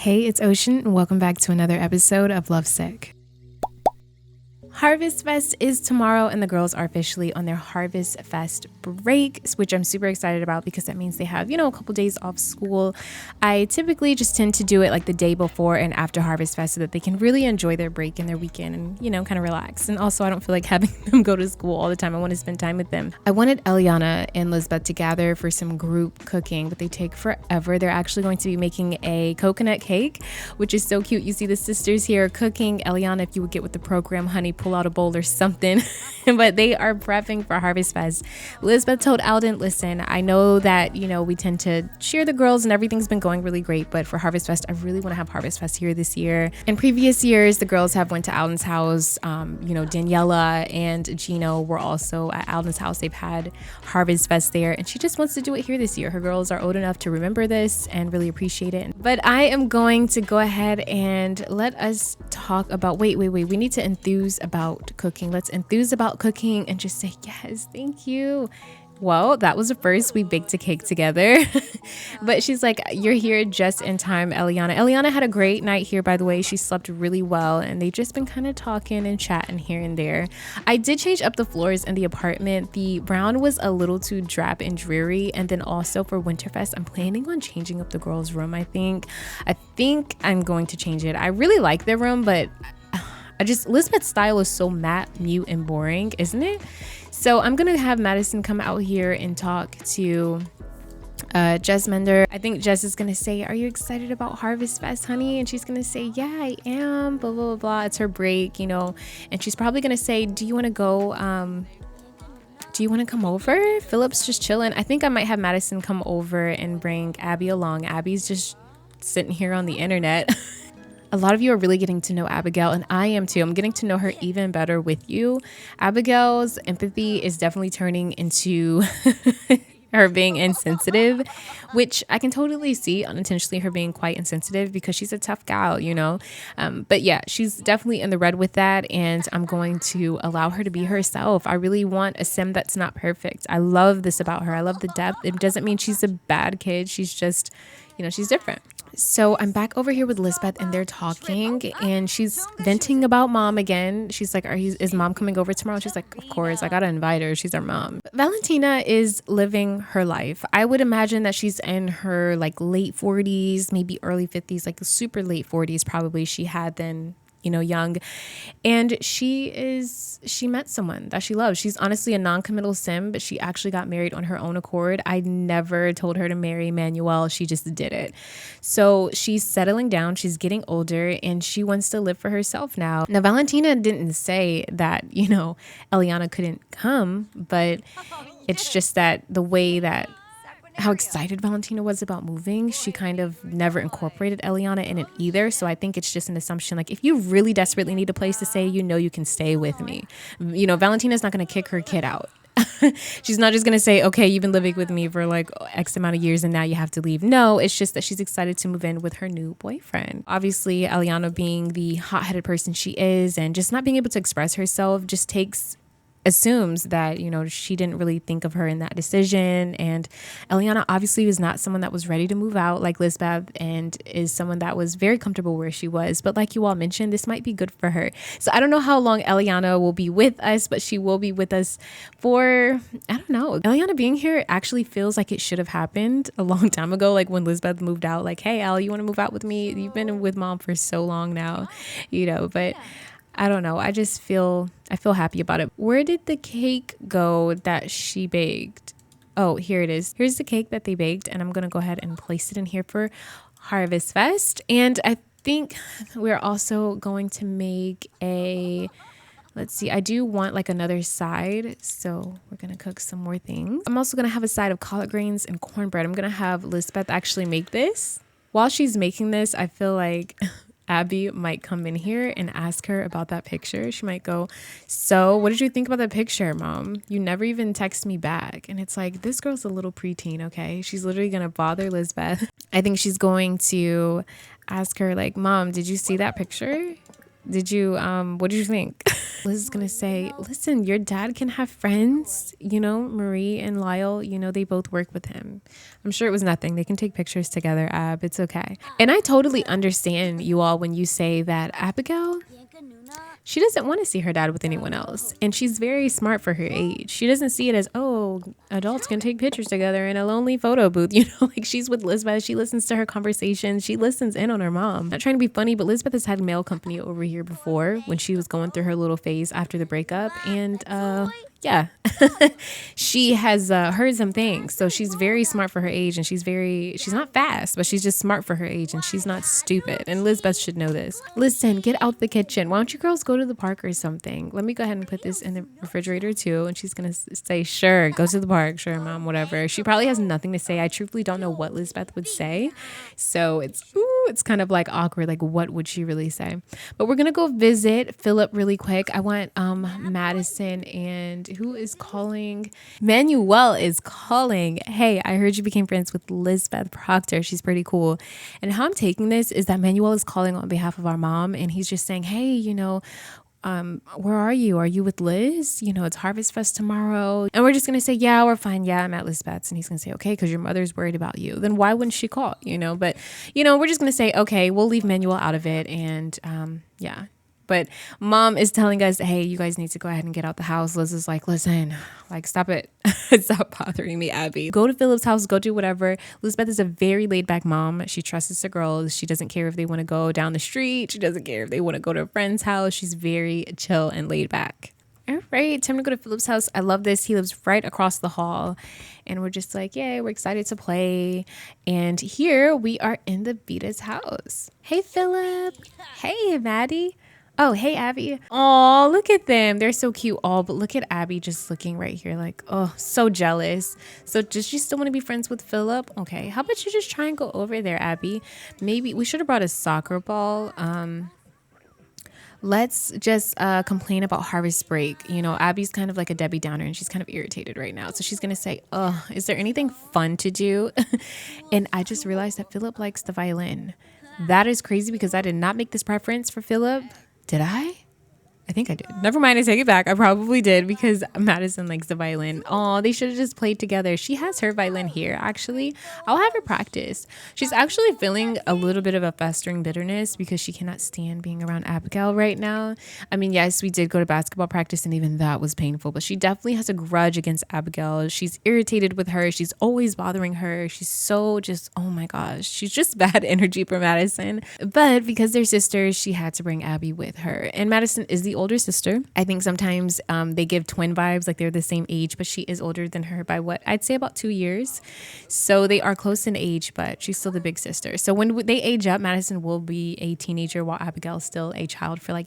Hey, it's Ocean, and welcome back to another episode of Lovesick. Harvestfest is tomorrow, and the girls are officially on their Harvestfest break, which I'm super excited about because that means they have, a couple days off school. I typically just tend to do it like the day before and after Harvestfest so that they can really enjoy their break and their weekend and, kind of relax. And also, I don't feel like having them go to school all the time. I want to spend time with them. I wanted Llama and Lizbeth to gather for some group cooking, but they take forever. They're actually going to be making a coconut cake, which is so cute. You see the sisters here cooking. Llama, if you would get with the program, honey, pull out a bowl or something. But they are prepping for Harvestfest. Lizbeth told Alden, listen, I know that we tend to cheer the girls and everything's been going really great, but for Harvestfest I really want to have Harvestfest here this year. In previous years the girls have went to Alden's house. Daniela and Gino were also at Alden's house. They've had Harvestfest there, and she just wants to do it here this year. Her girls are old enough to remember this and really appreciate it. But I am going to go ahead and let us talk about wait, we need to enthuse about cooking. Let's enthuse about cooking and just say yes, thank you. Well, that was the first. We baked a cake together. But she's like, you're here just in time, Llama. Llama had a great night here, by the way. She slept really well, and they've just been kind of talking and chatting here and there. I did change up the floors in the apartment. The brown was a little too drab and dreary. And then also for Winterfest, I'm planning on changing up the girls' room, I think I'm going to change it. I really like their room, but Lizbeth's style is so matte, mute, and boring, isn't it? So I'm gonna have Madison come out here and talk to Jess Mender. I think Jess is gonna say, are you excited about Harvestfest, honey? And she's gonna say, yeah, I am, blah, blah, blah. It's her break, and she's probably gonna say, do you wanna go, do you wanna come over? Philip's just chilling. I think I might have Madison come over and bring Abby along. Abby's just sitting here on the internet. A lot of you are really getting to know Abigail, and I am too. I'm getting to know her even better with you. Abigail's empathy is definitely turning into her being insensitive, which I can totally see unintentionally her being quite insensitive because she's a tough gal, But yeah, she's definitely in the red with that, and I'm going to allow her to be herself. I really want a sim that's not perfect. I love this about her. I love the depth. It doesn't mean she's a bad kid. She's just, she's different. So I'm back over here with Lizbeth, and they're talking, and she's venting about mom again. She's like, is mom coming over tomorrow? She's like, of course, I gotta invite her. She's our mom. Valentina is living her life. I would imagine that she's in her late 40s, maybe early 50s, super late 40s probably. She had then young, and she met someone that she loves. She's honestly a non-committal sim, but she actually got married on her own accord. I never told her to marry Manuel. She just did it. So she's settling down, she's getting older, and she wants to live for herself now. Now, Valentina didn't say that, Eliana couldn't come, but it's just that the way that how excited Valentina was about moving, she kind of never incorporated Eliana in it either. So I think it's just an assumption, if you really desperately need a place to stay, you can stay with me. Valentina's not going to kick her kid out. She's not just going to say, okay, you've been living with me for X amount of years and now you have to leave. No, it's just that she's excited to move in with her new boyfriend. Obviously, Eliana being the hot-headed person she is and just not being able to express herself just assumes that she didn't really think of her in that decision. And Eliana obviously was not someone that was ready to move out like Lizbeth, and is someone that was very comfortable where she was. But like you all mentioned, this might be good for her. So I don't know how long Eliana will be with us, but she will be with us for, I don't know. Eliana being here actually feels like it should have happened a long time ago, when Lizbeth moved out, hey, Elle, you want to move out with me? You've been with mom for so long now, but I don't know. I feel happy about it. Where did the cake go that she baked? Oh, here it is. Here's the cake that they baked, and I'm going to go ahead and place it in here for Harvestfest. And I think we're also going to make let's see, I do want another side, so we're going to cook some more things. I'm also going to have a side of collard greens and cornbread. I'm going to have Lizbeth actually make this. While she's making this, I feel like Abby might come in here and ask her about that picture. She might go, so what did you think about that picture, mom? You never even text me back. And it's this girl's a little preteen, okay? She's literally going to bother Lizbeth. I think she's going to ask her mom, did you see that picture? What did you think? Liz is gonna say, listen, your dad can have friends, Marie and Lyle, they both work with him. I'm sure it was nothing. They can take pictures together, Ab. It's okay. And I totally understand you all when you say that Abigail, she doesn't want to see her dad with anyone else. And she's very smart for her age. She doesn't see it as, oh, adults can take pictures together in a lonely photo booth. Like she's with Lizbeth. She listens to her conversations. She listens in on her mom. Not trying to be funny, but Lizbeth has had mail company over here before when she was going through her little phase after the breakup. And yeah, she has heard some things. So she's very smart for her age, and she's not fast, but she's just smart for her age, and she's not stupid. And Lizbeth should know this. Listen, get out the kitchen. Why don't you girls go to the park or something? Let me go ahead and put this in the refrigerator too. And she's going to say, sure, go to the park. Sure, mom, whatever. She probably has nothing to say. I truthfully don't know what Lizbeth would say. So it's kind of like awkward. Like, what would she really say? But we're going to go visit Philip really quick. I want Madison and who is calling? Manuel is calling. Hey, I heard you became friends with Lizbeth Proctor. She's pretty cool. And how I'm taking this is that Manuel is calling on behalf of our mom, and he's just saying, hey, where are you? Are you with Liz? It's Harvestfest tomorrow. And we're just going to say, yeah, we're fine. Yeah, I'm at Lizbeth's. And he's going to say, okay, because your mother's worried about you. Then why wouldn't she call? But, we're just going to say, okay, we'll leave Manuel out of it. And yeah. But mom is telling us, hey, you guys need to go ahead and get out the house. Liz is like, listen, like, stop it. Stop bothering me, Abby. Go to Philip's house. Go do whatever. Lizbeth is a very laid back mom. She trusts the girls. She doesn't care if they want to go down the street. She doesn't care if they want to go to a friend's house. She's very chill and laid back. All right, time to go to Philip's house. I love this. He lives right across the hall. And we're just like, yay, we're excited to play. And here we are in the Vita's house. Hey, Philip. Hey, Maddie. Oh, hey, Abby. Oh, look at them. They're so cute. Oh, but look at Abby just looking right here like, oh, so jealous. So does she still want to be friends with Philip? Okay, how about you just try and go over there, Abby? Maybe we should have brought a soccer ball. Let's just complain about harvest break. Abby's kind of like a Debbie Downer, and she's kind of irritated right now. So she's going to say, oh, is there anything fun to do? And I just realized that Philip likes the violin. That is crazy because I did not make this preference for Philip. Did I? I think I did. Never mind, I take it back. I probably did because Madison likes the violin. Oh, they should have just played together. She has her violin here, actually. I'll have her practice. She's actually feeling a little bit of a festering bitterness because she cannot stand being around Abigail right now. I mean, yes, we did go to basketball practice and even that was painful, but she definitely has a grudge against Abigail. She's irritated with her. She's always bothering her. She's so just, oh my gosh, she's just bad energy for Madison. But because they're sisters, she had to bring Abby with her. And Madison is the older sister. I think sometimes they give twin vibes, like they're the same age, but she is older than her by what I'd say about 2 years. So they are close in age, but she's still the big sister. So when they age up, Madison will be a teenager while Abigail's still a child for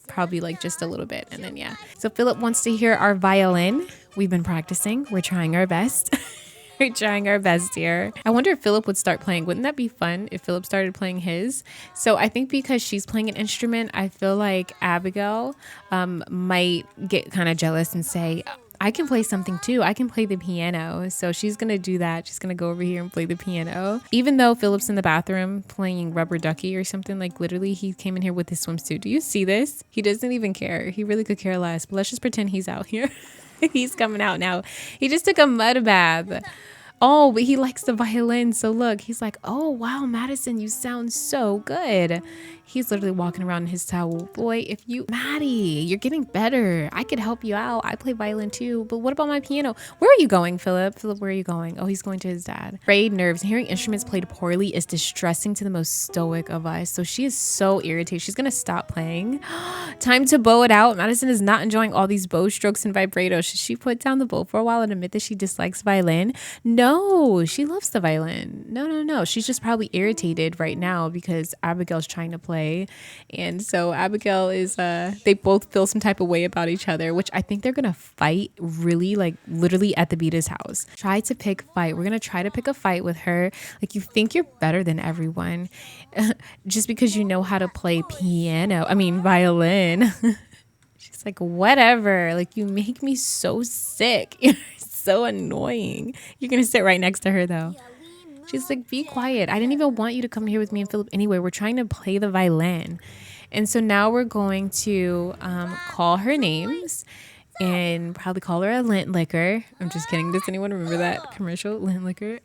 probably just a little bit. And then, yeah. So Philip wants to hear our violin. We've been practicing. We're trying our best. We're trying our best here. I wonder if Philip would start playing. Wouldn't that be fun if Philip started playing his? So I think because she's playing an instrument, I feel like Abigail might get kind of jealous and say, I can play something too. I can play the piano. So she's going to do that. She's going to go over here and play the piano. Even though Philip's in the bathroom playing rubber ducky or something, literally he came in here with his swimsuit. Do you see this? He doesn't even care. He really could care less. But let's just pretend he's out here. He's coming out now. He just took a mud bath. Oh, but he likes the violin. So look, he's like, oh, wow, Madison, you sound so good. He's literally walking around in his towel. Boy, Maddie, you're getting better. I could help you out. I play violin too. But what about my piano? Where are you going, Philip? Philip, where are you going? Oh, he's going to his dad. Frayed nerves. Hearing instruments played poorly is distressing to the most stoic of us. So she is so irritated. She's going to stop playing. Time to bow it out. Madison is not enjoying all these bow strokes and vibratos. Should she put down the bow for a while and admit that she dislikes violin? No, she loves the violin. No. She's just probably irritated right now because Abigail's trying to play. And so Abigail is, they both feel some type of way about each other, which I think they're going to fight really, literally at the Vita's house. Try to pick fight. We're going to try to pick a fight with her. You think you're better than everyone just because you know how to play violin. She's like, whatever. You make me so sick. You're so annoying. You're going to sit right next to her though. She's like, be quiet. I didn't even want you to come here with me and Philip anyway. We're trying to play the violin. And so now we're going to call her names and probably call her a lint liquor. I'm just kidding. Does anyone remember that commercial, lint liquor?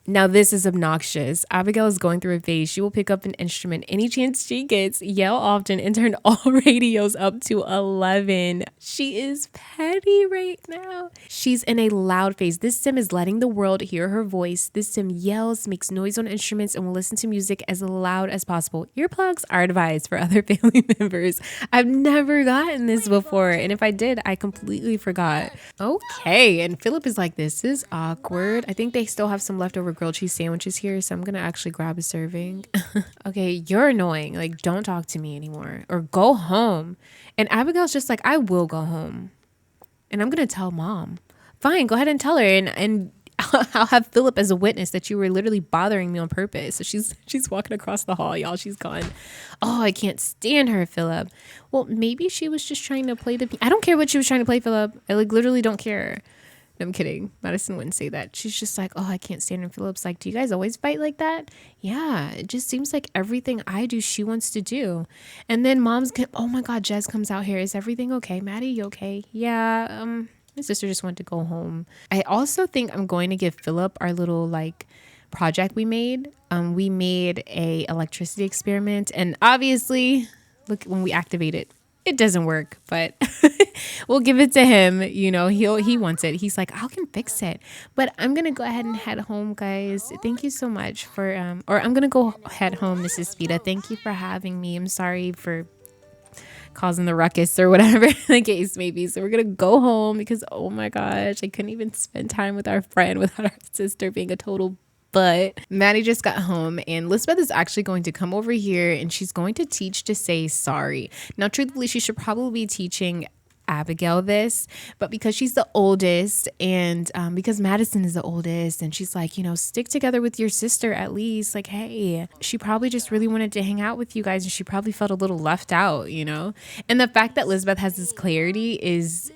Now this is obnoxious. Abigail is going through a phase. She will pick up an instrument any chance she gets, yell often, and turn all radios up to 11. She is petty right now. She's in a loud phase. This sim is letting the world hear her voice. This sim yells, makes noise on instruments, and will listen to music as loud as possible. Earplugs are advised for other family members. I've never gotten this before, and if I did, I completely forgot. Okay, and Philip is like, this is awkward. I think they still have some leftover grilled cheese sandwiches here, so I'm gonna actually grab a serving. Okay, you're annoying. Like, don't talk to me anymore, or go home. And Abigail's just like, I will go home, and I'm gonna tell mom. Fine, go ahead and tell her, and I'll have Philip as a witness that you were literally bothering me on purpose. So she's walking across the hall, y'all. She's gone. Oh, I can't stand her, Philip. Well, maybe she was just trying to play I don't care what she was trying to play, Philip. I like literally don't care. No, I'm kidding. Madison wouldn't say that. She's just like, oh, I can't stand her. Philip's like, do you guys always fight like that? Yeah, it just seems like everything I do, she wants to do. And then oh my God, Jez comes out here. Is everything okay? Maddie, you okay? Yeah, my sister just wanted to go home. I also think I'm going to give Philip our little like project we made. We made a electricity experiment, and obviously, look, when we activate it, it doesn't work, but we'll give it to him. You know, he wants it. He's like, I can fix it. But I'm gonna go ahead and head home, guys. Thank you so much for or I'm gonna go head home, Mrs. Spita. Thank you for having me. I'm sorry for causing the ruckus or whatever the case may be. So we're gonna go home because, oh my gosh, I couldn't even spend time with our friend without our sister being a total butt. Maddie just got home, and Lizbeth is actually going to come over here and she's going to teach to say sorry. Now, truthfully, she should probably be teaching Abigail this, but because she's the oldest, and because Madison is the oldest, and she's like, you know, stick together with your sister at least. Like, hey, she probably just really wanted to hang out with you guys, and she probably felt a little left out, you know. And the fact that Lizbeth has this clarity is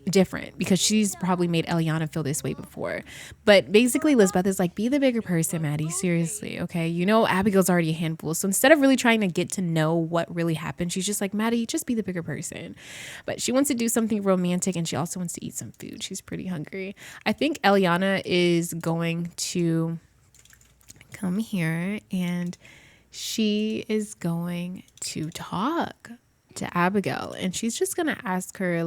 different because she's probably made Eliana feel this way before. But basically, Lizbeth is like, be the bigger person, Maddie. Seriously, okay? You know, Abigail's already a handful. So instead of really trying to get to know what really happened, she's just like, Maddie, just be the bigger person. But she wants to do something romantic, and she also wants to eat some food. She's pretty hungry. I think Eliana is going to come here, and she is going to talk to Abigail, and she's just gonna ask her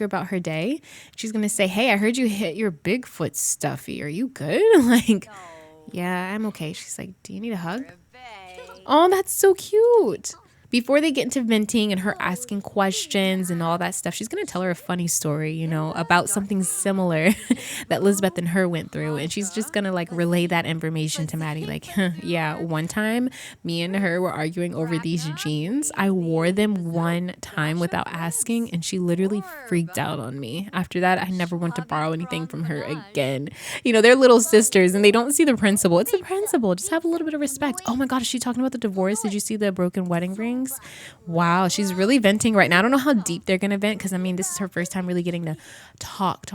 about her day. She's gonna say, hey, I heard you hit your Bigfoot stuffy. Are you good? Like, yeah, I'm okay. She's like, do you need a hug? Oh, that's so cute. Before they get into venting and her asking questions and all that stuff, she's going to tell her a funny story, you know, about something similar that Lizbeth and her went through. And she's just going to like relay that information to Maddie. Like, yeah, one time me and her were arguing over these jeans. I wore them one time without asking, and she literally freaked out on me. After that, I never want to borrow anything from her again. You know, they're little sisters and they don't see the principle. It's the principle. Just have a little bit of respect. Oh my God, is she talking about the divorce? Did you see the broken wedding ring? Wow, she's really venting right now. I don't know how deep they're gonna vent because I mean this is her first time really getting to talk,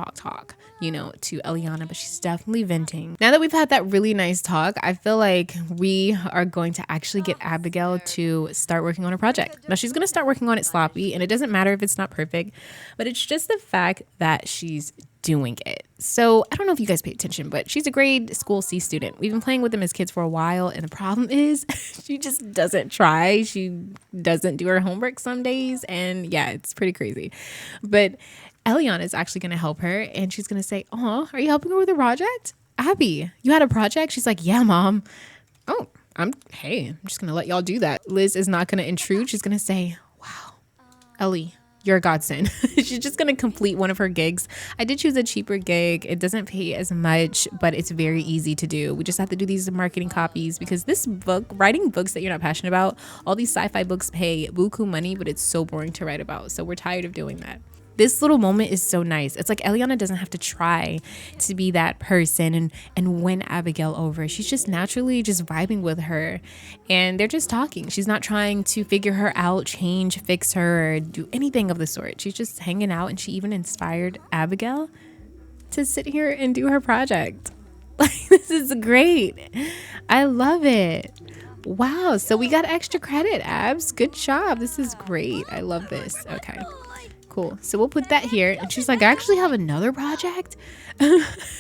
you know, to Eliana, but she's definitely venting. Now that we've had that really nice talk, I feel like we are going to actually get Abigail to start working on a project. Now she's gonna start working on it sloppy, and it doesn't matter if it's not perfect, but it's just the fact that she's doing it. So I don't know if you guys pay attention, but she's a grade school C student. We've been playing with them as kids for a while, and the problem is she just doesn't try. She doesn't do her homework some days, and yeah, it's pretty crazy. But Eliana is actually going to help her, and she's going to say, oh, are you helping her with a project? Abby, you had a project? She's like, yeah, Mom. Oh, I'm just going to let y'all do that. Liz is not going to intrude. She's going to say, wow, Ellie, you're a godsend. She's just going to complete one of her gigs. I did choose a cheaper gig. It doesn't pay as much, but it's very easy to do. We just have to do these marketing copies because this book, writing books that you're not passionate about, all these sci-fi books pay buku money, but it's so boring to write about. So we're tired of doing that. This little moment is so nice. It's like Eliana doesn't have to try to be that person and win Abigail over. She's just naturally just vibing with her, and they're just talking. She's not trying to figure her out, change, fix her, or do anything of the sort. She's just hanging out, and she even inspired Abigail to sit here and do her project. Like, this is great. I love it. Wow, so we got extra credit, Abs. Good job. This is great. I love this. Okay, cool. So we'll put that here. And she's like, I actually have another project.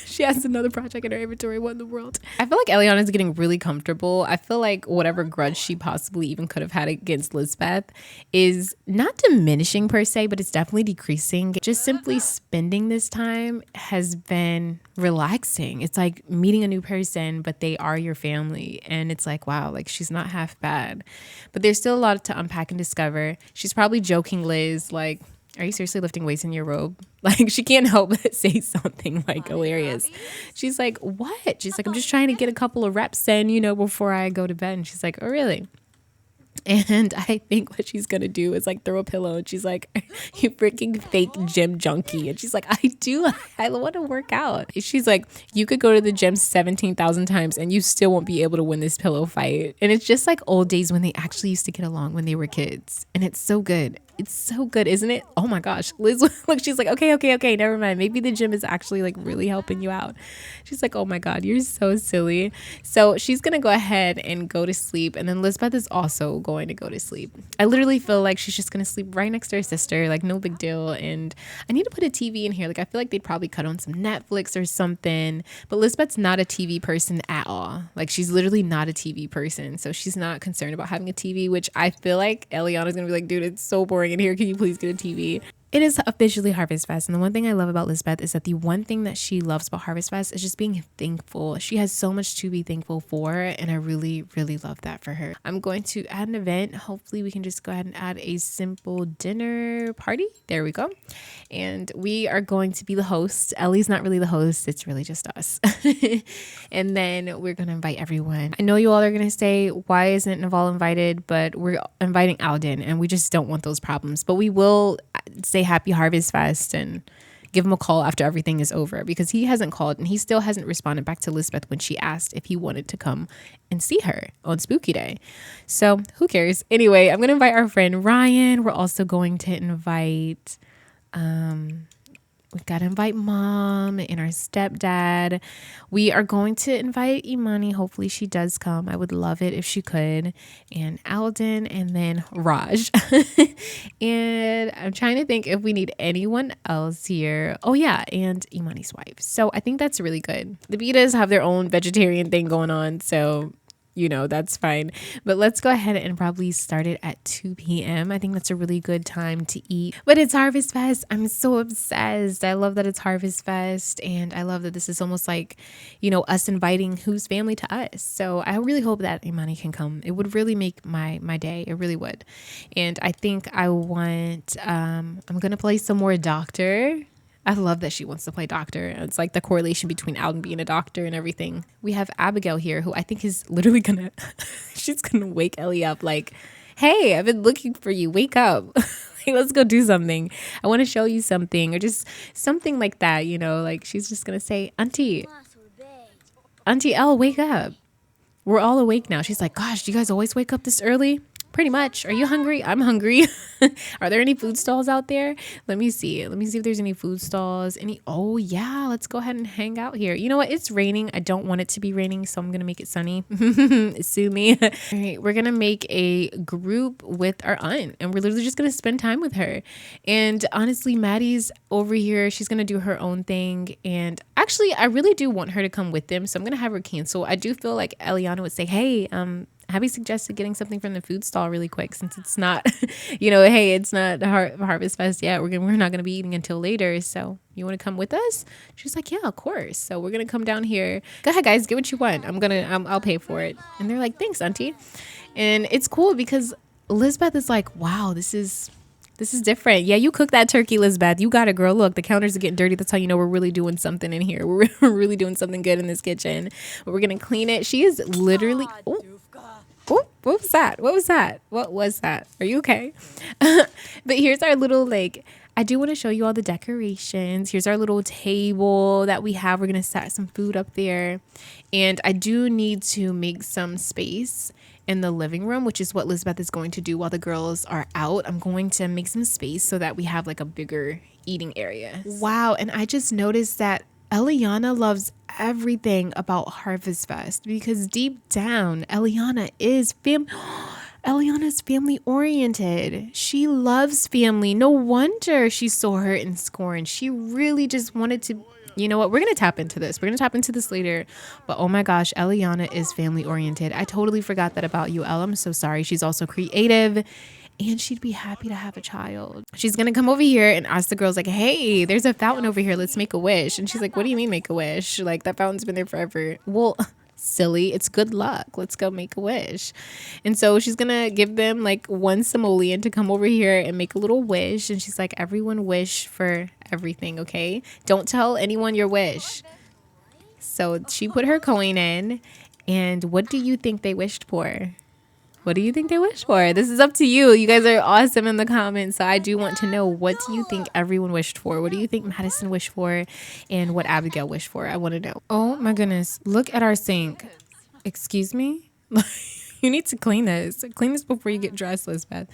She has another project in her inventory. What in the world? I feel like Eliana is getting really comfortable. I feel like whatever grudge she possibly even could have had against Lizbeth is not diminishing per se, but it's definitely decreasing. Just simply spending this time has been relaxing. It's like meeting a new person, but they are your family. And it's like, wow, like she's not half bad. But there's still a lot to unpack and discover. She's probably joking Liz, like, are you seriously lifting weights in your robe? Like, she can't help but say something like hilarious. She's like, what? She's like, I'm just trying to get a couple of reps in, you know, before I go to bed. And she's like, oh, really? And I think what she's going to do is like throw a pillow. And she's like, you freaking fake gym junkie. And she's like, I want to work out. She's like, you could go to the gym 17,000 times and you still won't be able to win this pillow fight. And it's just like old days when they actually used to get along when they were kids. And it's so good. It's so good, isn't it? Oh my gosh. Liz, look, she's like, okay, never mind. Maybe the gym is actually like really helping you out. She's like, oh my God, you're so silly. So she's going to go ahead and go to sleep. And then Lizbeth is also going to go to sleep. I literally feel like she's just going to sleep right next to her sister. Like no big deal. And I need to put a TV in here. Like I feel like they'd probably cut on some Netflix or something. But Lizbeth's not a TV person at all. Like she's literally not a TV person. So she's not concerned about having a TV, which I feel like Eliana's going to be like, dude, it's so boring in here. Can you please get a TV? It is officially Harvestfest, and the one thing I love about Lizbeth is that the one thing that she loves about Harvestfest is just being thankful. She has so much to be thankful for, and I really, really love that for her. I'm going to add an event. Hopefully we can just go ahead and add a simple dinner party. There we go. And we are going to be the host. Ellie's not really the host. It's really just us. And then we're going to invite everyone. I know you all are going to say, why isn't Neval invited? But we're inviting Alden, and we just don't want those problems. But we will say happy Harvestfest and give him a call after everything is over, because he hasn't called and he still hasn't responded back to Lizbeth when she asked if he wanted to come and see her on Spooky Day. So who cares? Anyway, I'm going to invite our friend Ryan. We're also going to invite, we've got to invite Mom and our stepdad. We are going to invite Imani. Hopefully she does come. I would love it if she could. And Alden, and then Raj. And I'm trying to think if we need anyone else here. Oh yeah, and Imani's wife. So I think that's really good. The Betas have their own vegetarian thing going on, so you know, that's fine. But let's go ahead and probably start it at 2 p.m. I think that's a really good time to eat. But it's Harvestfest. I'm so obsessed. I love that it's Harvestfest. And I love that this is almost like, you know, us inviting who's family to us. So I really hope that Imani can come. It would really make my day. It really would. And I think I want, I'm going to play some more Doctor. I love that she wants to play doctor. It's like the correlation between Alden being a doctor and everything. We have Abigail here, who I think is literally gonna, she's gonna wake Ellie up like, hey, I've been looking for you. Wake up. Like, let's go do something. I want to show you something, or just something like that, you know, like she's just gonna say, Auntie Elle, wake up. We're all awake now. She's like, gosh, do you guys always wake up this early? Pretty much. Are you hungry? I'm hungry. Are there any food stalls out there? Let me see. Let me see if there's any food stalls. Oh yeah, let's go ahead and hang out here. You know what? It's raining. I don't want it to be raining, so I'm going to make it sunny. Sue me. All right, we're going to make a group with our aunt, and we're literally just going to spend time with her. And honestly, Maddie's over here. She's going to do her own thing. And actually, I really do want her to come with them, so I'm going to have her cancel. I do feel like Eliana would say, hey, Abby suggested getting something from the food stall really quick, since it's not, you know, hey, it's not Harvestfest yet. We're not going to be eating until later. So you want to come with us? She's like, yeah, of course. So we're going to come down here. Go ahead, guys, get what you want. I'll pay for it. And they're like, thanks, Auntie. And it's cool because Lizbeth is like, wow, this is different. Yeah, you cook that turkey, Lizbeth. You got it, girl. Look, the counters are getting dirty. That's how you know we're really doing something in here. We're really doing something good in this kitchen. But we're going to clean it. She is literally... Oh, what was that? What was that? Are you okay? But here's our little, like, I do want to show you all the decorations. Here's our little table that we have. We're going to set some food up there. And I do need to make some space in the living room, which is what Lizbeth is going to do while the girls are out. I'm going to make some space so that we have like a bigger eating area. Wow. And I just noticed that Eliana loves everything about Harvestfest because deep down, Eliana's family oriented. She loves family. No wonder she's so hurt and scorned. She really just wanted to, you know what? We're going to tap into this. We're going to tap into this later. But oh my gosh, Eliana is family oriented. I totally forgot that about you, Elle. I'm so sorry. She's also creative and she'd be happy to have a child. She's going to come over here and ask the girls like, hey, there's a fountain over here. Let's make a wish. And she's like, what do you mean make a wish? Like that fountain's been there forever. Well, silly, it's good luck. Let's go make a wish. And so she's gonna give them like one simoleon to come over here and make a little wish. And she's like, everyone wish for everything, okay? Don't tell anyone your wish. So she put her coin in, and what do you think they wished for? What do you think they wished for? This is up to you. You guys are awesome in the comments. So I do want to know, what do you think everyone wished for? What do you think Madison wished for? And what Abigail wished for? I want to know. Oh my goodness. Look at our sink. Excuse me? You need to clean this. Clean this before you get dressed, Lizbeth.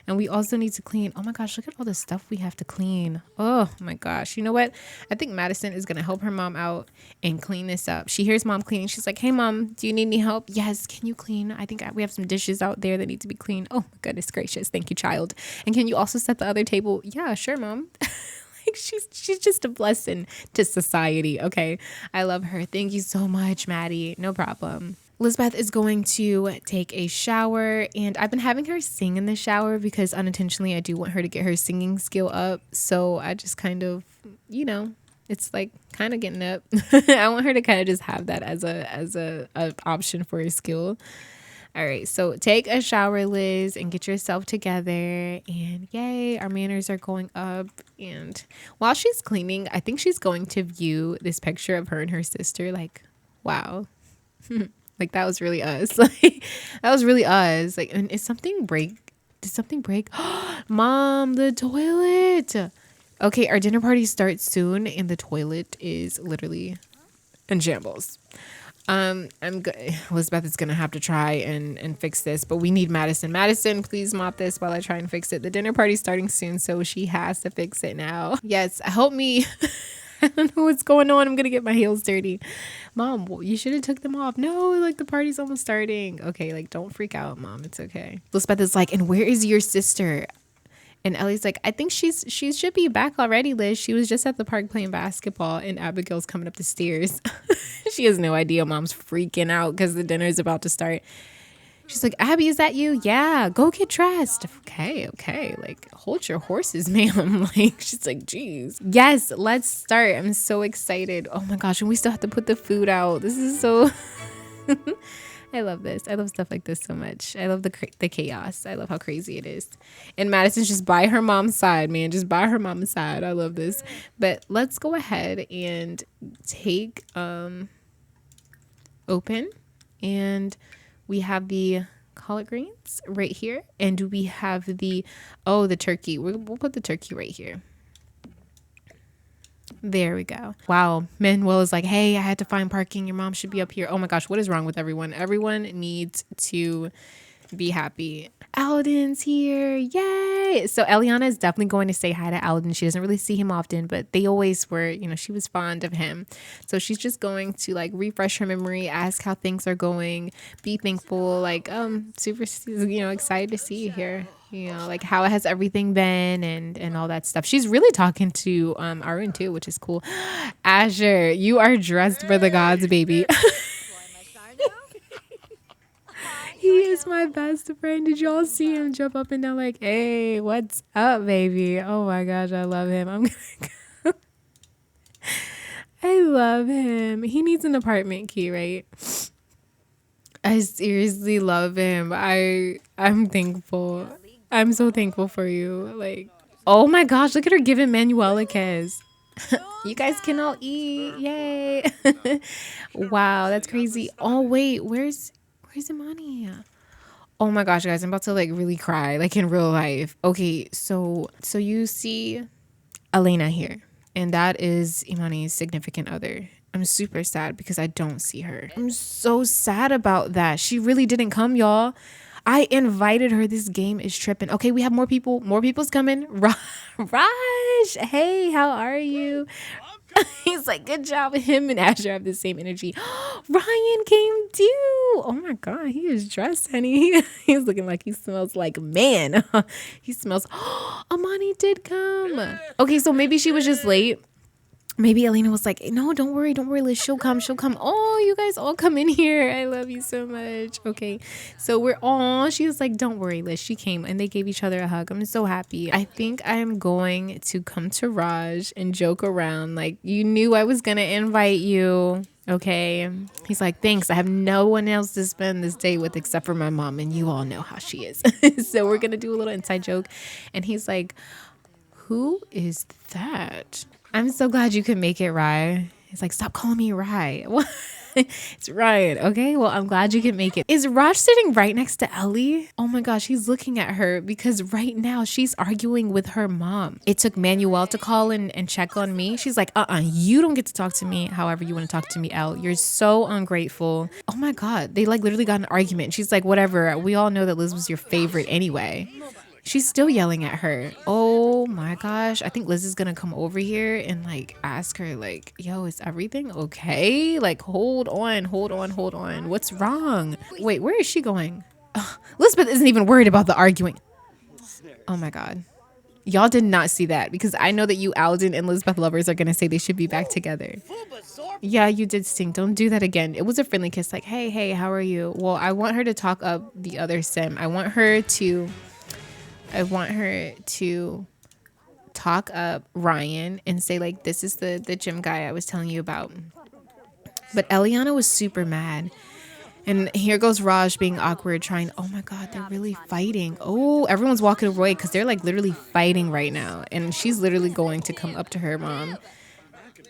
And we also need to clean. Oh my gosh, look at all the stuff we have to clean. Oh my gosh. You know what? I think Madison is going to help her mom out and clean this up. She hears mom cleaning. She's like, hey mom, do you need any help? Yes. Can you clean? I think we have some dishes out there that need to be cleaned. Oh my goodness gracious. Thank you, child. And can you also set the other table? Yeah, sure, mom. Like she's just a blessing to society. Okay. I love her. Thank you so much, Maddie. No problem. Lizbeth is going to take a shower, and I've been having her sing in the shower because unintentionally I do want her to get her singing skill up. So I just kind of, you know, it's like kind of getting up. I want her to kind of just have that as a option for a skill. All right, so take a shower, Liz, and get yourself together. And yay, our manners are going up. And while she's cleaning, I think she's going to view this picture of her and her sister. Like, wow. Like that was really us. Like that was really us. Like, and did something break? Mom, the toilet. Okay, our dinner party starts soon, and the toilet is literally in shambles. Lizbeth is gonna have to try and fix this, but we need Madison. Madison, please mop this while I try and fix it. The dinner party's starting soon, so she has to fix it now. Yes, help me. I don't know what's going on. I'm gonna get my heels dirty. Mom, you should have took them off. No, like the party's almost starting. Okay, like don't freak out, mom. It's okay. Lizbeth is like, and where is your sister? And Ellie's like, I think she should be back already, Liz. She was just at the park playing basketball, and Abigail's coming up the stairs. She has no idea mom's freaking out because the dinner is about to start. She's like, Abby, is that you? Yeah, go get dressed. Okay. Like, hold your horses, ma'am. Like, she's like, geez. Yes, let's start. I'm so excited. Oh my gosh, and we still have to put the food out. This is so... I love this. I love stuff like this so much. I love the chaos. I love how crazy it is. And Madison's just by her mom's side, man. Just by her mom's side. I love this. But let's go ahead and take open, and we have the collard greens right here, and we have the turkey. We'll put the turkey right here. There we go. Wow. Manuel is like, hey, I had to find parking. Your mom should be up here. Oh my gosh, what is wrong with everyone? Everyone needs to be happy. Alden's here. Yay. So Eliana is definitely going to say hi to Alden. She doesn't really see him often, but they always were, you know, she was fond of him. So she's just going to like refresh her memory, ask how things are going, be thankful, like, super, you know, excited to see you here. You know, like how has everything been and all that stuff. She's really talking to Arun too, which is cool. Asher, you are dressed for the gods, baby. He is my best friend. Did y'all see him jump up and down like, hey, what's up, baby? Oh my gosh, I love him. I'm gonna go. I love him. He needs an apartment key, right? I seriously love him. I'm thankful. I'm so thankful for you. Like, oh my gosh, look at her giving Manuel a kiss. You guys can all eat. Yay. Wow, that's crazy. Oh, wait, where's Imani? Oh my gosh, guys, I'm about to like really cry, like in real life. Okay, so you see Elena here, and that is Imani's significant other. I'm super sad because I don't see her. I'm so sad about that. She really didn't come, y'all. I invited her. This game is tripping. Okay, we have more people. More people's coming. Raj, hey, how are you? He's like, good job. Him and Asher have the same energy. Ryan came too. Oh my God, he is dressed, honey. He's looking like he smells like man. He smells. Amani did come. Okay, so maybe she was just late. Maybe Elena was like, no, don't worry, Liz. She'll come. Oh, you guys all come in here. I love you so much. Okay, so she was like, don't worry, Liz. She came and they gave each other a hug. I'm so happy. I think I'm going to come to Raj and joke around. Like, you knew I was going to invite you. Okay. He's like, thanks. I have no one else to spend this day with except for my mom. And you all know how she is. So we're going to do a little inside joke. And he's like, who is that? I'm so glad you could make it, Rye. He's like, stop calling me Rye. It's Ryan. Okay, well, I'm glad you can make it. Is Raj sitting right next to Ellie? Oh my gosh, he's looking at her because right now she's arguing with her mom. It took Manuel to call and check on me. She's like, you don't get to talk to me however you want to talk to me, Elle. You're so ungrateful. Oh my God, they like literally got an argument. She's like, whatever. We all know that Liz was your favorite anyway. She's still yelling at her. Oh my gosh. I think Liz is gonna come over here and like ask her like, yo, is everything okay? Like, hold on. What's wrong? Wait, where is she going? Lizbeth isn't even worried about the arguing. Oh my God. Y'all did not see that because I know that you Alden and Lizbeth lovers are gonna say they should be back together. Yeah, you did stink. Don't do that again. It was a friendly kiss like, hey, how are you? Well, I want her to talk up the other sim. I want her to talk up Ryan and say like, this is the gym guy I was telling you about. But Eliana was super mad. And here goes Raj being awkward, trying, oh my God, they're really fighting. Oh, everyone's walking away because they're like literally fighting right now. And she's literally going to come up to her mom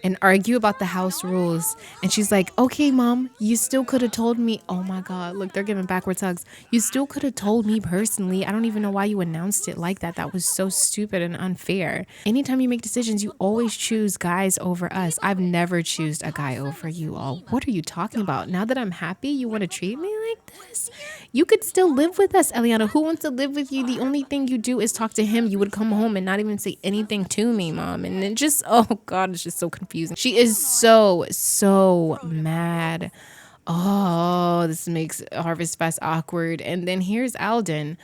and argue about the house rules. And she's like, okay, mom, you still could have told me. Oh my God, look, they're giving backwards hugs. You still could have told me personally. I don't even know why you announced it like that. That was so stupid and unfair. Anytime you make decisions, you always choose guys over us. I've never chosen a guy over you all. What are you talking about? Now that I'm happy, you want to treat me like this? You could still live with us, Eliana. Who wants to live with you? The only thing you do is talk to him. You would come home and not even say anything to me, mom. And it just, oh God, it's just so confusing. She is so mad. Oh, this makes Harvestfest awkward. And then here's Alden.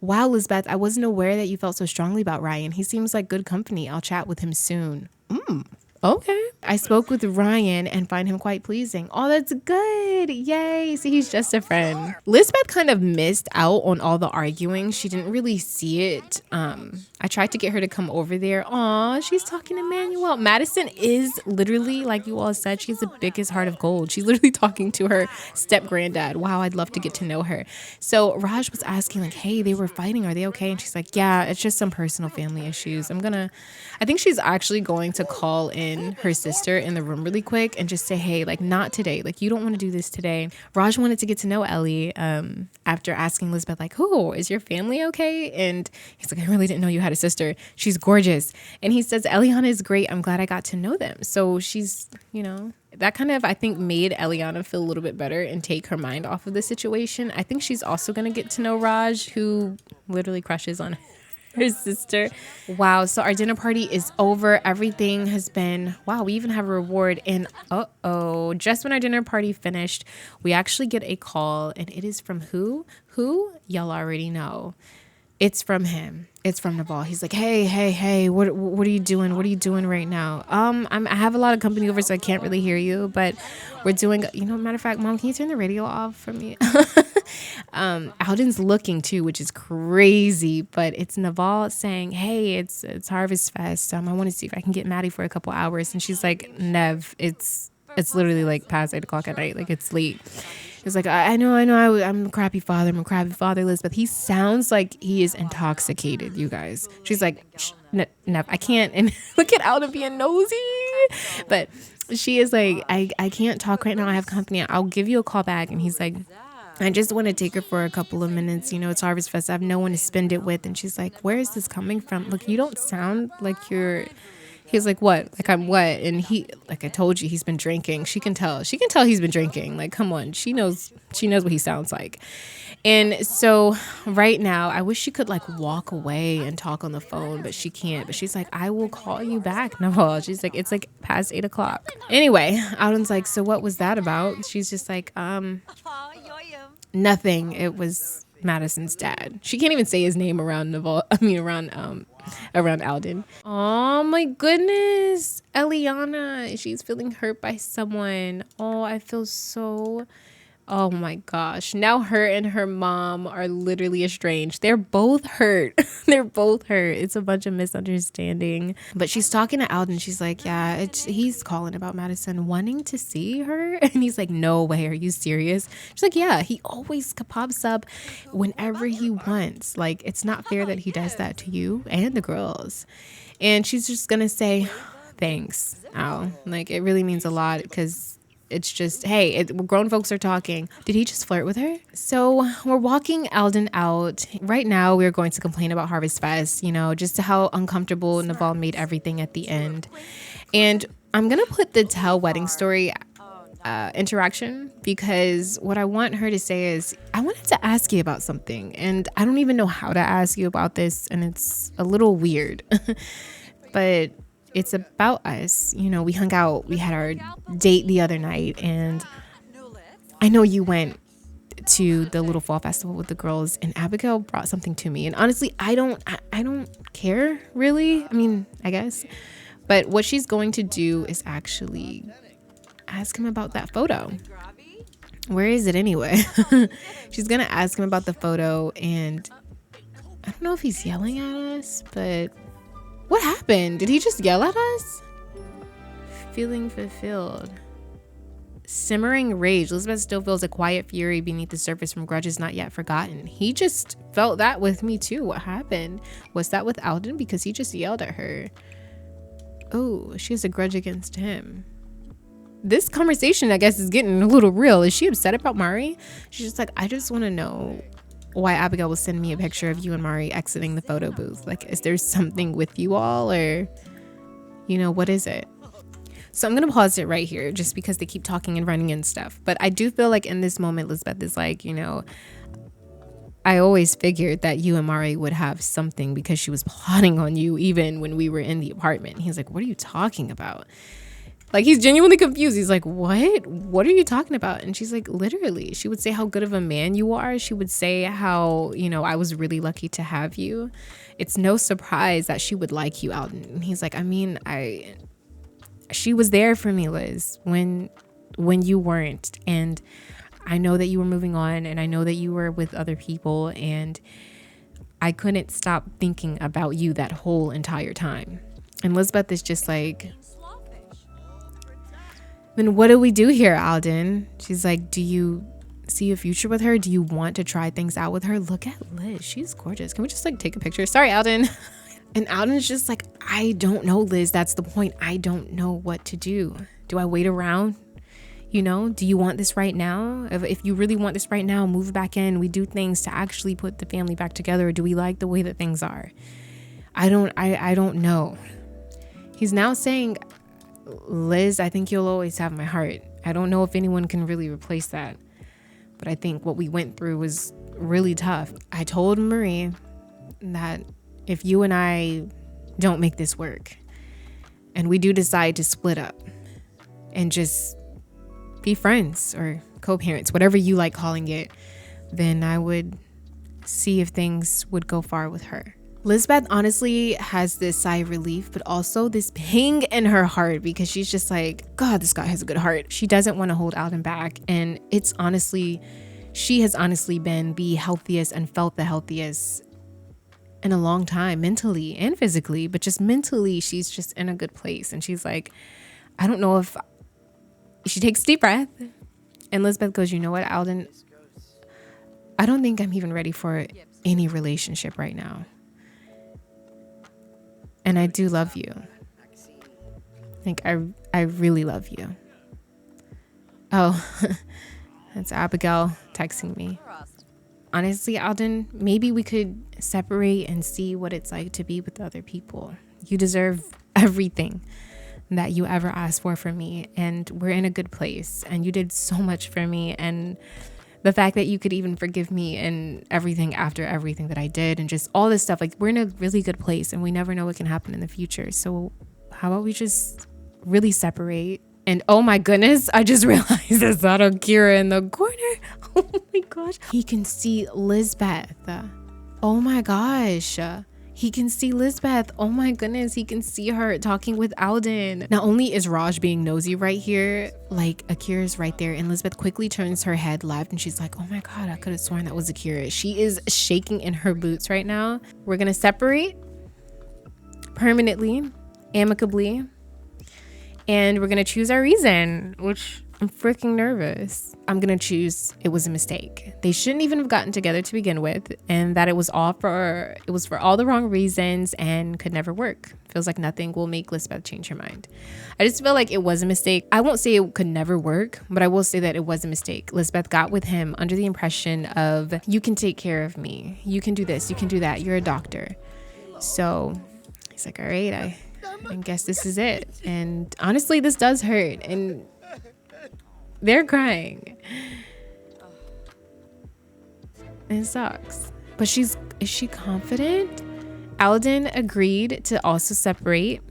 Wow, Lizbeth, I wasn't aware that you felt so strongly about Ryan. He seems like good company. I'll chat with him soon. Okay. I spoke with Ryan and find him quite pleasing. Oh, that's good. Yay. See, he's just a friend. Lizbeth kind of missed out on all the arguing. She didn't really see it. I tried to get her to come over there. Aw, she's talking to Manuel. Madison is literally, like you all said, she has the biggest heart of gold. She's literally talking to her step granddad. Wow, I'd love to get to know her. So Raj was asking like, hey, they were fighting. Are they okay? And she's like, yeah, it's just some personal family issues. I think she's actually going to call in her sister in the room really quick and just say, hey, like not today. Like you don't want to do this today. Raj wanted to get to know Ellie after asking Lizbeth like, oh, is your family okay? And he's like, I really didn't know you had a sister. She's gorgeous. And he says, Eliana is great. I'm glad I got to know them. So she's, that kind of, I think, made Eliana feel a little bit better and take her mind off of the situation. I think she's also going to get to know Raj, who literally crushes on her sister. Wow, so our dinner party is over. Everything has been, wow, we even have a reward. And just when our dinner party finished, we actually get a call, and it is from who? Y'all already know. It's from him. It's from Neval. He's like, hey, what are you doing? What are you doing right now? I have a lot of company over, so I can't really hear you, but we're doing, matter of fact, Mom, can you turn the radio off for me? Alden's looking too, which is crazy, but it's Neval saying, hey, it's Harvestfest. I want to see if I can get Madi for a couple hours. And she's like, Nev, it's literally like past 8:00 at night. Like it's late. He's like, I know. I'm a crappy father, Lizbeth. He sounds like he is intoxicated, you guys. She's like, Nev, I can't. And look at Alden being nosy. But she is like, I can't talk right now. I have company. I'll give you a call back. And he's like, I just want to take her for a couple of minutes. It's Harvestfest. I have no one to spend it with. And she's like, where is this coming from? Look, you don't sound like you're He's like, what? Like, I'm what? And he, like I told you, he's been drinking. She can tell he's been drinking. Like, come on. She knows what he sounds like. And so right now, I wish she could like walk away and talk on the phone, but she can't. But she's like, I will call you back, Neval. She's like, it's like past 8 o'clock. Anyway, Alden's like, so what was that about? She's just like, nothing. It was Madison's dad. She can't even say his name around Neval. Around Alden. Oh my goodness. Eliana, she's feeling hurt by someone. Oh, I feel so... Oh my gosh. Now her and her mom are literally estranged. They're both hurt. They're both hurt. It's a bunch of misunderstanding. But she's talking to Alden. She's like, yeah, he's calling about Madison wanting to see her. And he's like, no way. Are you serious? She's like, yeah, he always pops up whenever he wants. Like, it's not fair that he does that to you and the girls. And she's just going to say, thanks, Al. Like, it really means a lot because... it's just, hey, grown folks are talking. Did he just flirt with her? So we're walking Alden out. Right now, we're going to complain about Harvestfest, you know, just how uncomfortable Neval made everything at the end. And I'm going to put the tell wedding story interaction because what I want her to say is, I wanted to ask you about something. And I don't even know how to ask you about this. And it's a little weird. But... it's about us. You know, we hung out. We had our date the other night. And I know you went to the little fall festival with the girls. And Abigail brought something to me. And honestly, I don't care, really. I mean, I guess. But what she's going to do is actually ask him about that photo. Where is it anyway? She's going to ask him about the photo. And I don't know if he's yelling at us, but... what happened? Did he just yell at us? Feeling fulfilled. Simmering rage. Lizbeth still feels a quiet fury beneath the surface from grudges not yet forgotten. He just felt that with me too. What happened? Was that with Alden? Because he just yelled at her. Oh, she has a grudge against him. This conversation, I guess, is getting a little real. Is she upset about Mari? She's just like, I just want to know why Abigail will send me a picture of you and Mari exiting the photo booth. Like, is there something with you all, or, you know, what is it? So I'm going to pause it right here just because they keep talking and running and stuff. But I do feel like in this moment, Lizbeth is like, you know, I always figured that you and Mari would have something because she was plotting on you even when we were in the apartment. He's like, what are you talking about? Like, he's genuinely confused. He's like, what are you talking about? And she's like, literally. She would say how good of a man you are. She would say how, you know, I was really lucky to have you. It's no surprise that she would like you, Alden. And he's like, I mean, she was there for me, Liz, when you weren't. And I know that you were moving on, and I know that you were with other people, and I couldn't stop thinking about you that whole entire time. And Lizbeth is just like, then what do we do here, Alden? She's like, do you see a future with her? Do you want to try things out with her? Look at Liz. She's gorgeous. Can we just like take a picture? Sorry, Alden. And Alden's just like, I don't know, Liz. That's the point. I don't know what to do. Do I wait around? You know, do you want this right now? If you really want this right now, move back in. We do things to actually put the family back together. Or do we like the way that things are? I don't know. He's now saying, Liz, I think you'll always have my heart. I don't know if anyone can really replace that. But I think what we went through was really tough. I told Marie that if you and I don't make this work and we do decide to split up and just be friends or co-parents, whatever you like calling it, then I would see if things would go far with her. Lizbeth honestly has this sigh of relief, but also this pang in her heart because she's just like, God, this guy has a good heart. She doesn't want to hold Alden back. And she has honestly been the healthiest and felt the healthiest in a long time, mentally and physically, but just mentally, she's just in a good place. And she's like, I don't know if she takes a deep breath. And Lizbeth goes, you know what, Alden, I don't think I'm even ready for any relationship right now. And I do love you. Like, I really love you. Oh, that's Abigail texting me. Honestly, Alden, maybe we could separate and see what it's like to be with other people. You deserve everything that you ever asked for from me, and we're in a good place, and you did so much for me, and the fact that you could even forgive me and everything after everything that I did and just all this stuff, like we're in a really good place and we never know what can happen in the future. So how about we just really separate? And oh my goodness, I just realized there's not a Kira in the corner. Oh my gosh. He can see Lizbeth. Oh my gosh. He can see Lizbeth. Oh my goodness. He can see her talking with Alden. Not only is Raj being nosy right here, like Akira's right there, and Lizbeth quickly turns her head left and she's like, oh my God, I could have sworn that was Akira. She is shaking in her boots right now. We're going to separate permanently, amicably, and we're going to choose our reason, which I'm freaking nervous. I'm going to choose it was a mistake. They shouldn't even have gotten together to begin with, and that it was for all the wrong reasons and could never work. Feels like nothing will make Lizbeth change her mind. I just feel like it was a mistake. I won't say it could never work, but I will say that it was a mistake. Lizbeth got with him under the impression of, you can take care of me. You can do this. You can do that. You're a doctor. So he's like, all right, I guess this is it. And honestly, this does hurt. And they're crying. It sucks. But is she confident? Alden agreed to also separate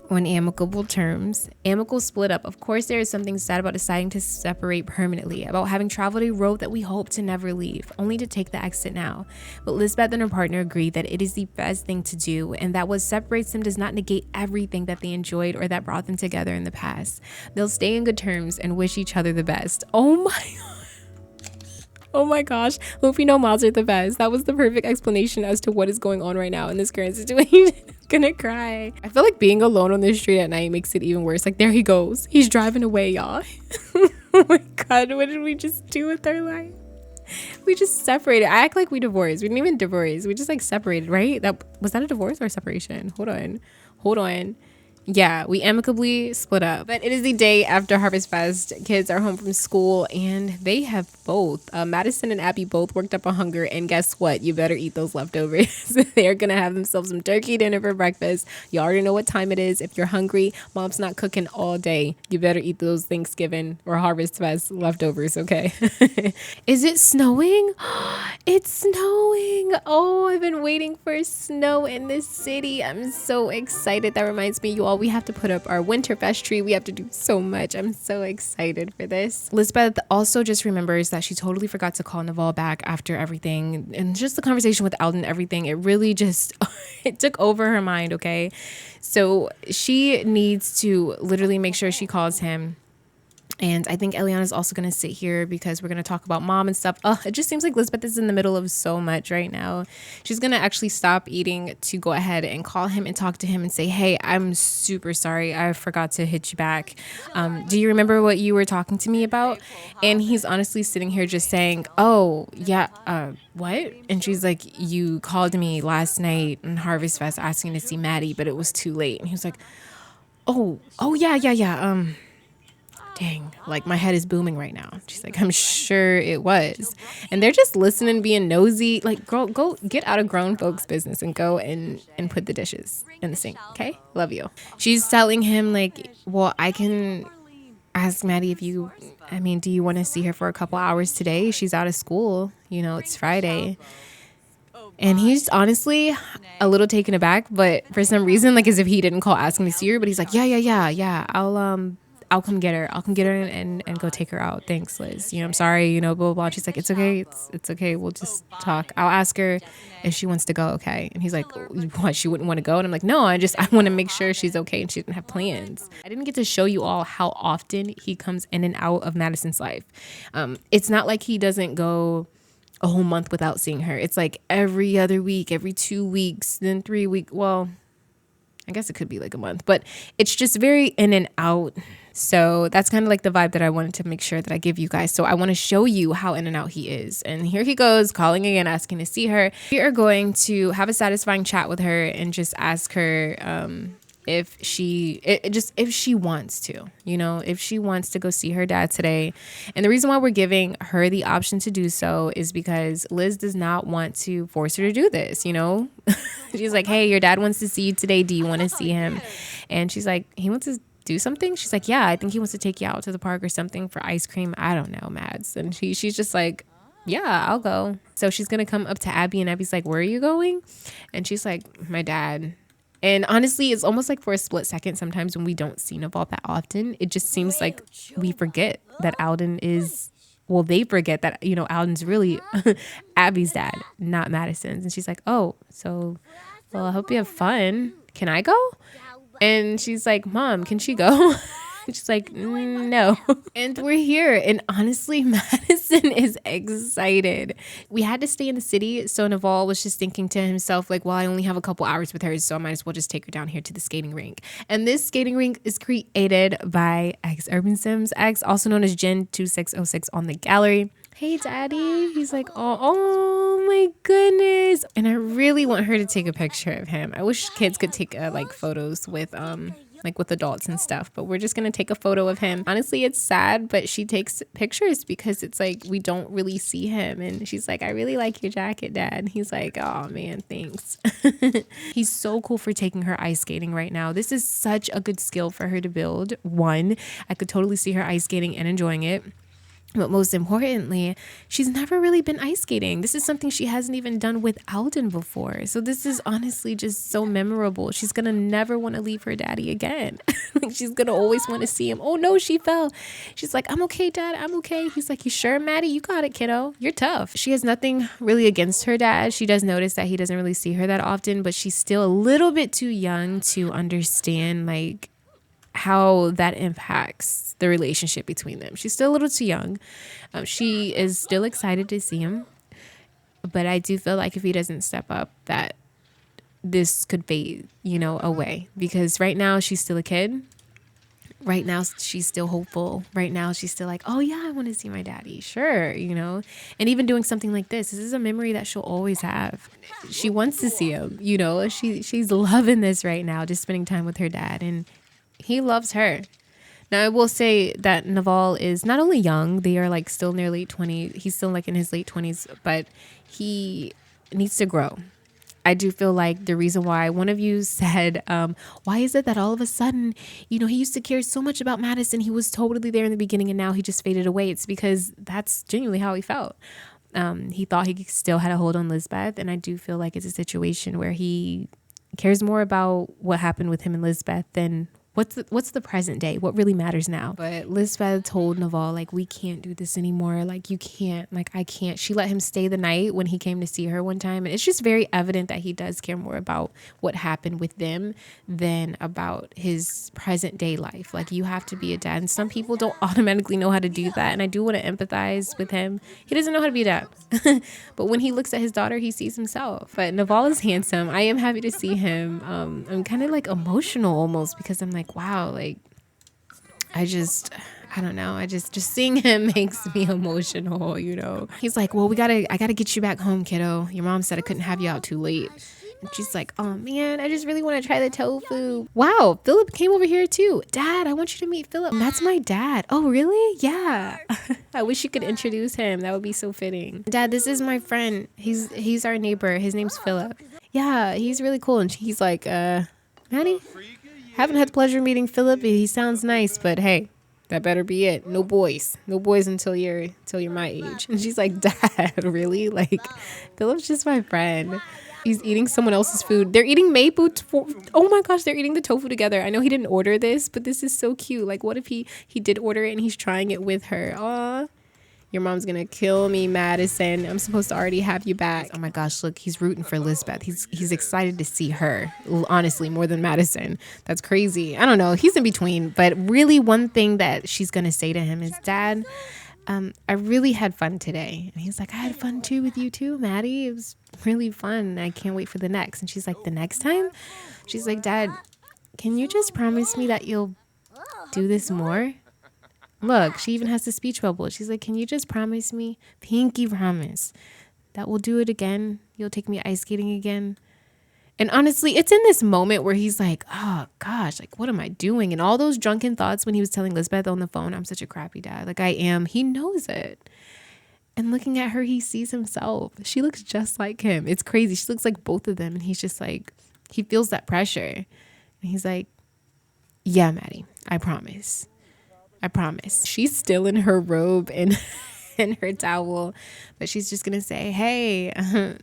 on amicable terms. Amicable split up. Of course, there is something sad about deciding to separate permanently, about having traveled a road that we hope to never leave, only to take the exit now. But Lizbeth and her partner agreed that it is the best thing to do, and that what separates them does not negate everything that they enjoyed or that brought them together in the past. They'll stay in good terms and wish each other the best. Oh my God. Oh my gosh, Luffy mods are the best. That was the perfect explanation as to what is going on right now in this current situation. Gonna cry. I feel like being alone on the street at night makes it even worse. Like, there he goes. He's driving away, y'all. Oh my God, what did we just do with our life? We just separated. I act like we divorced. We didn't even divorce. We just like separated, right? Was that a divorce or a separation? Hold on. Yeah, we amicably split up. But it is the day after Harvestfest. Kids are home from school and they have both. Madison and Abby both worked up a hunger. And guess what? You better eat those leftovers. They're going to have themselves some turkey dinner for breakfast. You already know what time it is. If you're hungry, mom's not cooking all day. You better eat those Thanksgiving or Harvestfest leftovers, okay? Is it snowing? It's snowing. Oh, I've been waiting for snow in this city. I'm so excited. That reminds me, you all, we have to put up our Winterfest tree. We have to do so much. I'm so excited for this. Lizbeth also just remembers that she totally forgot to call Neval back after everything, and just the conversation with Alden, everything, it really just it took over her mind. Okay, so she needs to literally make sure she calls him. And I think Eliana's also going to sit here because we're going to talk about mom and stuff. It just seems like Lizbeth is in the middle of so much right now. She's going to actually stop eating to go ahead and call him and talk to him and say, hey, I'm super sorry. I forgot to hit you back. Do you remember what you were talking to me about? And he's honestly sitting here just saying, oh, yeah, what? And she's like, you called me last night in Harvestfest asking to see Madi, but it was too late. And he was like, oh, yeah. Dang, like my head is booming right now. She's like, I'm sure it was. And they're just listening, being nosy. Like, girl, go get out of grown folks' business and go and put the dishes in the sink, okay? Love you. She's telling him like, well, I can ask Madi do you want to see her for a couple hours today? She's out of school. It's Friday. And he's honestly a little taken aback, but for some reason, like as if he didn't call asking to see her, but he's like, yeah. I'll come get her. I'll come get her and go take her out. Thanks, Liz. I'm sorry, blah, blah, blah. She's like, it's okay. It's okay. We'll just talk. I'll ask her if she wants to go. Okay. And he's like, what? She wouldn't want to go? And I'm like, no, I want to make sure she's okay. And she didn't have plans. I didn't get to show you all how often he comes in and out of Madison's life. It's not like he doesn't go a whole month without seeing her. It's like every other week, every 2 weeks, then 3 weeks. Well, I guess it could be like a month, but it's just very in and out. So that's kind of like the vibe that I wanted to make sure that I give you guys. So I want to show you how in and out he is. And here he goes, calling again, asking to see her. We are going to have a satisfying chat with her and just ask her if she wants to, if she wants to go see her dad today. And the reason why we're giving her the option to do so is because Liz does not want to force her to do this, She's like, hey, your dad wants to see you today. Do you want to see him? And she's like, he wants to do something? She's like, yeah, I think he wants to take you out to the park or something for ice cream. I don't know, Mads. And she's just like, yeah, I'll go. So she's going to come up to Abby, and Abby's like, where are you going? And she's like, my dad. And honestly, it's almost like for a split second, sometimes when we don't see Neval that often, it just seems like we forget that Alden is, well, they forget that, you know, Alden's really Abby's dad, not Madison's. And she's like, oh, so, well, I hope you have fun. Can I go? And she's like, Mom, can she go? She's like, no. And we're here. And honestly, Madison is excited. We had to stay in the city. So Neval was just thinking to himself, like, well, I only have a couple hours with her, so I might as well just take her down here to the skating rink. And this skating rink is created by X Urban Sims, X, also known as Jen2606 on the gallery. Hey, Daddy. He's like, oh my goodness. And I really want her to take a picture of him. I wish kids could take like photos with like with adults and stuff, but we're just gonna take a photo of him. Honestly, it's sad, but she takes pictures because it's like we don't really see him. And she's like, I really like your jacket, Dad. He's like, oh man, thanks. He's so cool for taking her ice skating right now. This is such a good skill for her to build. One, I could totally see her ice skating and enjoying it. But most importantly, she's never really been ice skating. This is something she hasn't even done with Alden before. So this is honestly just so memorable. She's going to never want to leave her daddy again. Like, she's going to always want to see him. Oh no, she fell. She's like, I'm okay, Dad. I'm okay. He's like, you sure, Maddie? You got it, kiddo. You're tough. She has nothing really against her dad. She does notice that he doesn't really see her that often, but she's still a little bit too young to understand like how that impacts the relationship between them. She's still a little too young. She is still excited to see him, but I do feel like if he doesn't step up, that this could fade, you know, away, because right now she's still a kid. Right now she's still hopeful. Right now she's still like, oh yeah, I want to see my daddy. Sure, you know. And even doing something like this is a memory that she'll always have. She wants to see him, you know. She's loving this right now, just spending time with her dad, and he loves her. Now, I will say that Neval is not only young, they are like still in their late 20s. He's still like in his late 20s, but he needs to grow. I do feel like the reason why one of you said, why is it that all of a sudden, you know, he used to care so much about Madison. He was totally there in the beginning and now he just faded away. It's because that's genuinely how he felt. He thought he still had a hold on Lizbeth. And I do feel like it's a situation where he cares more about what happened with him and Lizbeth than what's the present day, what really matters now. But Lizbeth told Neval, like, we can't do this anymore. Like, you can't, like, I can't. She let him stay the night when he came to see her one time. And it's just very evident that he does care more about what happened with them than about his present day life. Like, you have to be a dad. And some people don't automatically know how to do that. And I do want to empathize with him. He doesn't know how to be a dad. But when he looks at his daughter, he sees himself. But Neval is handsome. I am happy to see him. I'm kind of like emotional almost, because I'm like, wow, like I don't know, I just seeing him makes me emotional, you know. He's like, well, I gotta get you back home, kiddo. Your mom said I couldn't have you out too late. And she's like, oh man, I just really want to try the tofu. Wow, Philip came over here too. Dad, I want you to meet Philip. That's my dad. Oh really? Yeah. I wish you could introduce him. That would be so fitting. Dad, this is my friend. He's our neighbor. His name's Philip. Yeah, he's really cool. And he's like, Maddie, haven't had the pleasure of meeting Philip. He sounds nice, but hey, that better be it. No boys until you're my age. And she's like, Dad, really? Like, Philip's just my friend. He's eating someone else's food. They're eating maple. Oh my gosh, they're eating the tofu together. I know he didn't order this, but this is so cute. Like, what if he did order it and he's trying it with her? Aw. Your mom's gonna kill me, Madison. I'm supposed to already have you back. Oh my gosh, look, he's rooting for Lizbeth. He's excited to see her, honestly, more than Madison. That's crazy. I don't know. He's in between. But really, one thing that she's gonna say to him is, Dad, I really had fun today. And he's like, I had fun too with you too, Maddie. It was really fun. I can't wait for the next. And she's like, the next time? She's like, Dad, can you just promise me that you'll do this more? Look, she even has the speech bubble. She's like, can you just promise me, pinky promise, that we'll do it again? You'll take me ice skating again? And honestly, it's in this moment where he's like, oh gosh, like, what am I doing? And all those drunken thoughts when he was telling Lizbeth on the phone, I'm such a crappy dad. Like, I am. He knows it. And looking at her, he sees himself. She looks just like him. It's crazy. She looks like both of them. And he's just like, he feels that pressure. And he's like, yeah, Maddie, I promise. I promise. She's still in her robe and in her towel, but she's just gonna say, hey,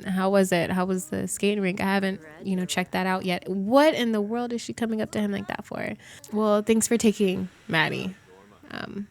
how was it? How was the skating rink? I haven't, checked that out yet. What in the world is she coming up to him like that for? Well, thanks for taking Maddie.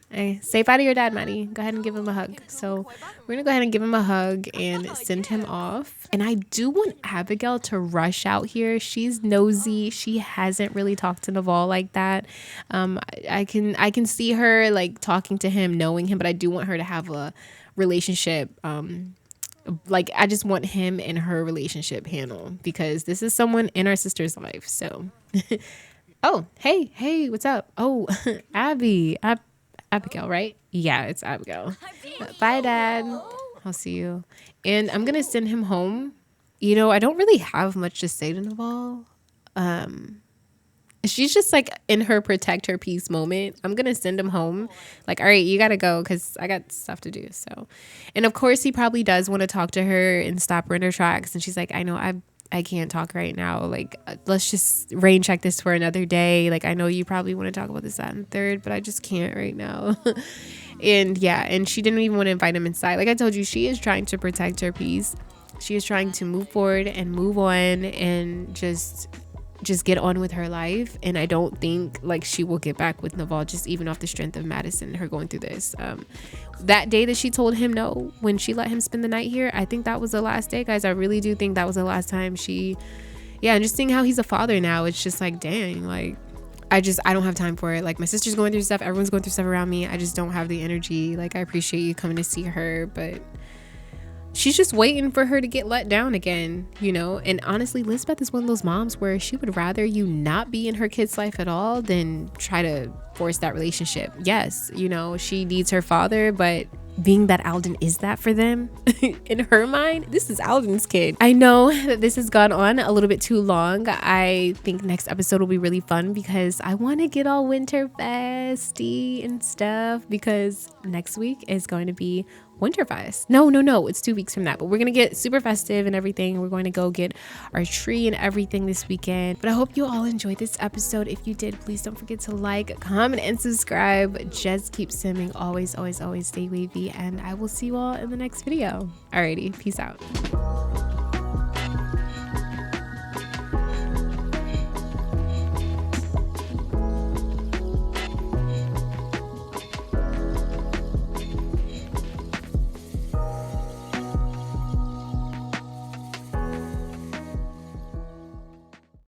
Hey, say bye to your dad, Maddie. Go ahead and give him a hug. So we're gonna go ahead and give him a hug and send him off. And I do want Abigail to rush out here. She's nosy. She hasn't really talked to Neval like that. I can see her like talking to him, knowing him, but I do want her to have a relationship. I just want him and her relationship handled, because this is someone in our sister's life. So, oh, hey, what's up? Oh, Abigail, right? Yeah, it's Abigail. Bye, Dad. I'll see you. And I'm going to send him home. I don't really have much to say to Neval. She's just like in her protect her peace moment. I'm going to send him home. Like, all right, you got to go because I got stuff to do. So, and of course he probably does want to talk to her and stop her in her tracks. And she's like, I know I can't talk right now. Like, let's just rain check this for another day. Like, I know you probably want to talk about this, that, and third, but I just can't right now. And yeah, and she didn't even want to invite him inside. Like I told you, she is trying to protect her peace. She is trying to move forward and move on and just get on with her life. And I don't think like she will get back with Neval, just even off the strength of Madison, her going through this. That day that she told him no, when she let him spend the night here, I think that was the last day, guys. I really do think that was the last time and just seeing how he's a father now, it's just like, dang, like I don't have time for it. Like my sister's going through stuff, everyone's going through stuff around me. I just don't have the energy. Like I appreciate you coming to see her, but she's just waiting for her to get let down again, And honestly, Lizbeth is one of those moms where she would rather you not be in her kid's life at all than try to force that relationship. Yes, she needs her father, but being that Alden is that for them, in her mind, this is Alden's kid. I know that this has gone on a little bit too long. I think next episode will be really fun because I want to get all winter festy and stuff, because next week is going to be Winterfest. No, it's 2 weeks from that, but we're gonna get super festive and everything. We're going to go get our tree and everything this weekend. But I hope you all enjoyed this episode. If you did, please don't forget to like, comment, and subscribe. Just keep simming. Always stay wavy, and I will see you all in the next video. Alrighty, peace out.